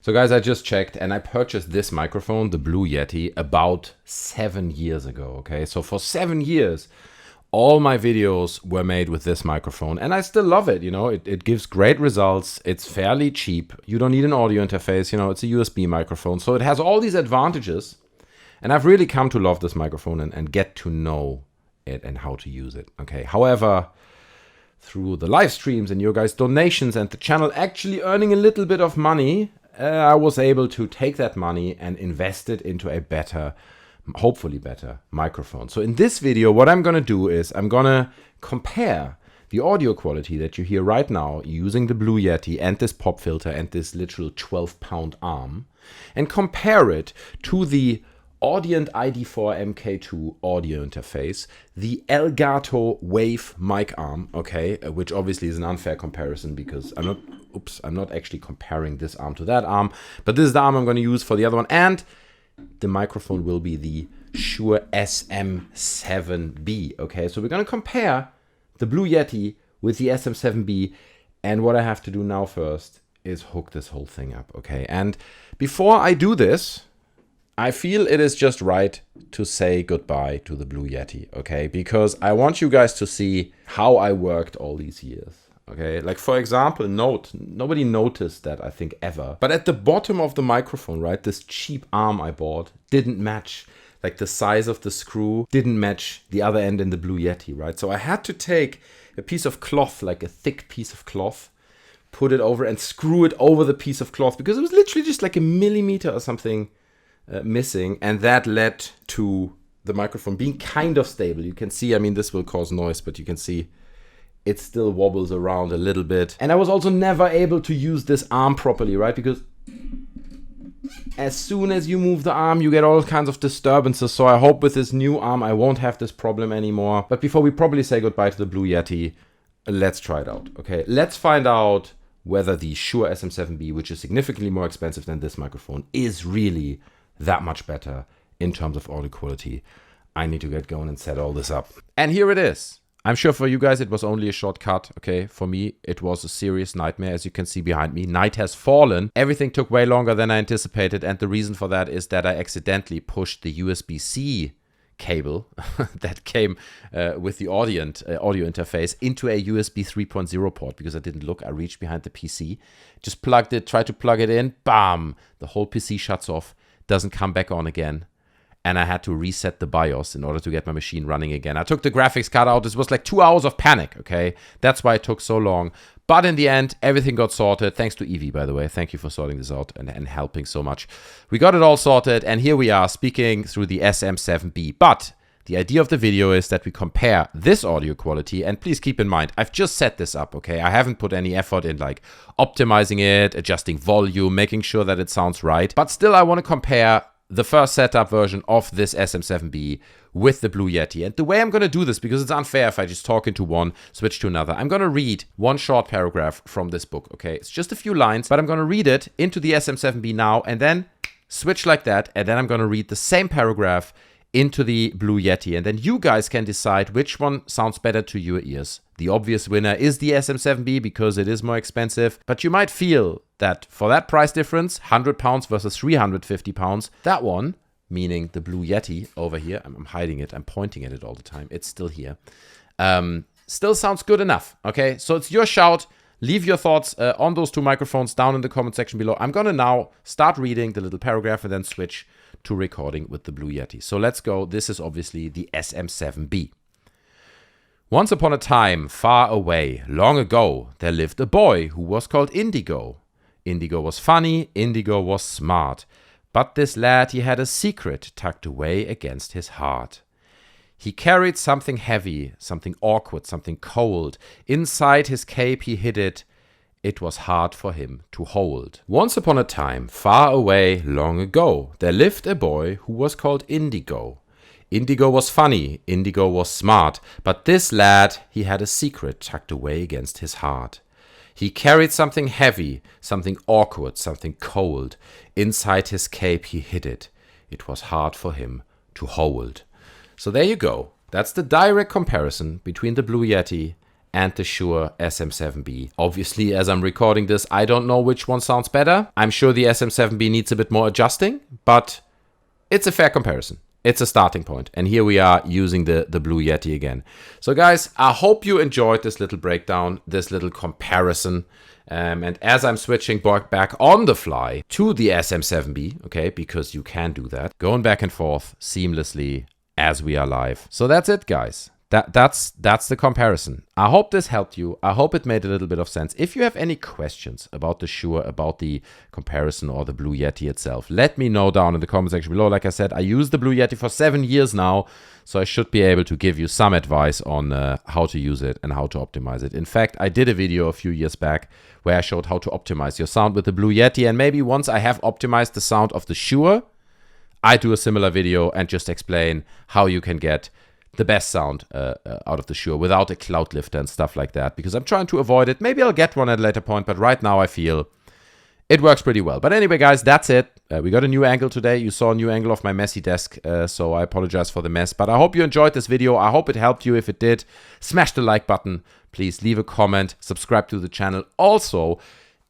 So guys, I just checked and I purchased this microphone, the Blue Yeti, about 7 years ago, okay? So for 7 years, all my videos were made with this microphone and I still love it, you know, it gives great results. It's fairly cheap. You don't need an audio interface, you know, it's a USB microphone. So it has all these advantages and I've really come to love this microphone and get to know it and how to use it, okay? However, through the live streams and your guys' donations and the channel actually earning a little bit of money, I was able to take that money and invest it into a better, hopefully better microphone. So in this video, what I'm going to do is I'm going to compare the audio quality that you hear right now using the Blue Yeti and this pop filter and this literal 12-pound arm, and compare it to the Audient ID4 MK2 audio interface, the Elgato Wave mic arm, okay, which obviously is an unfair comparison because I'm not actually comparing this arm to that arm, but this is the arm I'm going to use for the other one, and the microphone will be the Shure SM7B, okay? So we're going to compare the Blue Yeti with the SM7B, and what I have to do now first is hook this whole thing up, okay? And before I do this, I feel it is just right to say goodbye to the Blue Yeti, okay? Because I want you guys to see how I worked all these years, okay? Like, for example, nobody noticed that, I think, ever. But at the bottom of the microphone, right, this cheap arm I bought didn't match. Like, the size of the screw didn't match the other end in the Blue Yeti, right? So I had to take a piece of cloth, like a thick piece of cloth, put it over and screw it over the piece of cloth because it was literally just like a millimeter or something missing, and that led to the microphone being kind of stable. You can see, I mean, this will cause noise, but you can see it still wobbles around a little bit. And I was also never able to use this arm properly, right? Because as soon as you move the arm, you get all kinds of disturbances. So I hope with this new arm, I won't have this problem anymore. But before we probably say goodbye to the Blue Yeti, let's try it out, okay? Let's find out whether the Shure SM7B, which is significantly more expensive than this microphone, is really that much better in terms of audio quality. I need to get going and set all this up. And here it is. I'm sure for you guys it was only a shortcut, okay? For me, it was a serious nightmare, as you can see behind me. Night has fallen. Everything took way longer than I anticipated, and the reason for that is that I accidentally pushed the USB-C cable that came with the Audient audio interface into a USB 3.0 port because I didn't look. I reached behind the PC, just plugged it, tried to plug it in, bam! The whole PC shuts off. Doesn't come back on again, and I had to reset the BIOS in order to get my machine running again. I took the graphics card out. This was like 2 hours of panic, okay? That's why it took so long. But in the end, everything got sorted. Thanks to Evie, by the way. Thank you for sorting this out and helping so much. We got it all sorted, and here we are speaking through the SM7B. But the idea of the video is that we compare this audio quality, and please keep in mind, I've just set this up, okay? I haven't put any effort in like optimizing it, adjusting volume, making sure that it sounds right. But still, I want to compare the first setup version of this SM7B with the Blue Yeti. And the way I'm going to do this, because it's unfair if I just talk into one, switch to another, I'm going to read one short paragraph from this book, okay? It's just a few lines, but I'm going to read it into the SM7B now and then switch like that. And then I'm going to read the same paragraph into the Blue Yeti, and then you guys can decide which one sounds better to your ears. The obvious winner is the SM7B because it is more expensive, but you might feel that for that price difference, £100 versus £350, that one, meaning the Blue Yeti over here, I'm hiding it, I'm pointing at it all the time, it's still here, still sounds good enough, okay? So it's your shout. Leave your thoughts on those two microphones down in the comment section below. I'm gonna now start reading the little paragraph and then switch to recording with the Blue Yeti. So let's go. This is obviously the SM7B. Once upon a time, far away, long ago, there lived a boy who was called Indigo. Indigo was funny, Indigo was smart. But this lad, he had a secret tucked away against his heart. He carried something heavy, something awkward, something cold. Inside his cape he hid it. It was hard for him to hold. Once upon a time, far away, long ago, there lived a boy who was called Indigo. Indigo was funny, Indigo was smart, but this lad, he had a secret tucked away against his heart. He carried something heavy, something awkward, something cold. Inside his cape he hid it. It was hard for him to hold. So there you go. That's the direct comparison between the Blue Yeti and the Shure SM7B. Obviously, as I'm recording this, I don't know which one sounds better. I'm sure the SM7B needs a bit more adjusting, but it's a fair comparison. It's a starting point. And here we are using the Blue Yeti again. So guys, I hope you enjoyed this little breakdown, this little comparison. And as I'm switching back on the fly to the SM7B, okay, because you can do that, going back and forth seamlessly as we are live. So that's it, guys. That's the comparison. I hope this helped you. I hope it made a little bit of sense. If you have any questions about the Shure, about the comparison or the Blue Yeti itself, let me know down in the comment section below. Like I said, I use the Blue Yeti for 7 years now, so I should be able to give you some advice on how to use it and how to optimize it. In fact, I did a video a few years back where I showed how to optimize your sound with the Blue Yeti, and maybe once I have optimized the sound of the Shure, I do a similar video and just explain how you can get the best sound out of the Shure without a cloud lifter and stuff like that, because I'm trying to avoid it. Maybe I'll get one at a later point, but right now I feel it works pretty well. But anyway, guys, that's it. We got a new angle today. You saw a new angle of my messy desk, so I apologize for the mess. But I hope you enjoyed this video. I hope it helped you. If it did, smash the like button. Please leave a comment, subscribe to the channel. Also,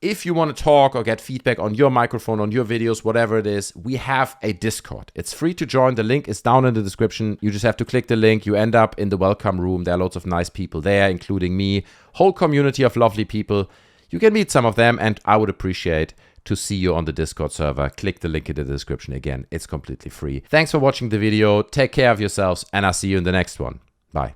if you want to talk or get feedback on your microphone, on your videos, whatever it is, we have a Discord. It's free to join. The link is down in the description. You just have to click the link. You end up in the welcome room. There are lots of nice people there, including me. Whole community of lovely people. You can meet some of them, and I would appreciate to see you on the Discord server. Click the link in the description again. It's completely free. Thanks for watching the video. Take care of yourselves, and I'll see you in the next one. Bye.